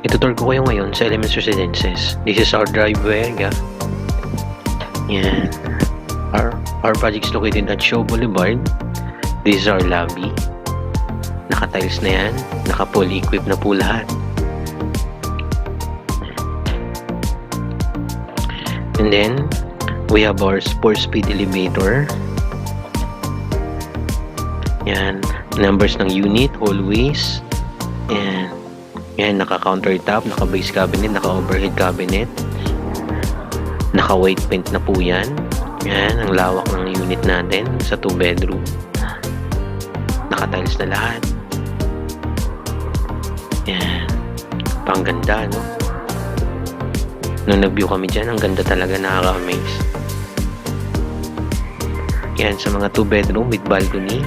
Itutur ko kayo ngayon sa Elements Residences. This is our driveway. Yan. Our project is located at Shaw Boulevard. This is our lobby. Naka-tiles na yan. Naka-fully equipped na po lahat. And then, we have our sport speed elevator. Yan. Numbers ng unit, hallways. And yan, naka-countertop, naka-base cabinet, naka-overhead cabinet. Naka-white paint na po yan. Yan, ang lawak ng unit natin sa 2 bedroom. Naka-tiles na lahat. Yan. Pangganda, no? Nung nag-view kami dyan, ang ganda talaga, nakaka-amaze. Yan, sa mga 2 bedroom with balcony.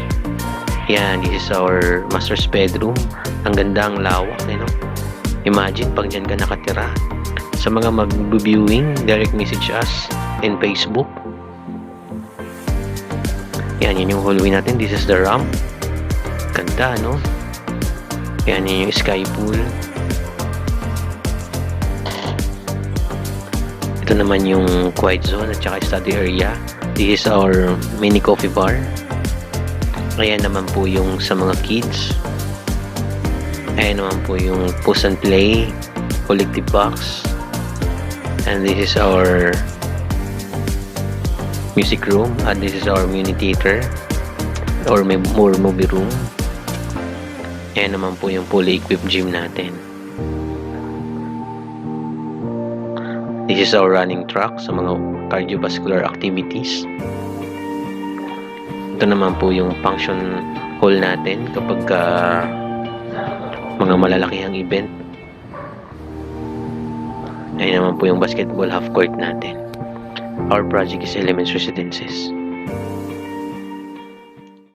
Yan, this is our master's bedroom. Ang ganda, ang lawak, no? Imagine, pag dyan ka nakatira. Sa mga mag-viewing, direct message us in Facebook. Yan, yun yung hallway natin. This is the ramp. Ganda, no? Yan, yun yung sky pool. Ito naman yung quiet zone at saka study area. This is our mini coffee bar. Ayan naman po yung sa mga kids. Ayan naman po yung push and play, collective box. And this is our music room. And this is our mini theater or more movie room. Ayan naman po yung fully equipped gym natin. This is our running track sa mga cardiovascular activities. Ito naman po yung function hall natin kapag mga malalakihang event. Ayan naman po yung basketball half court natin. Our project is Elements Residences.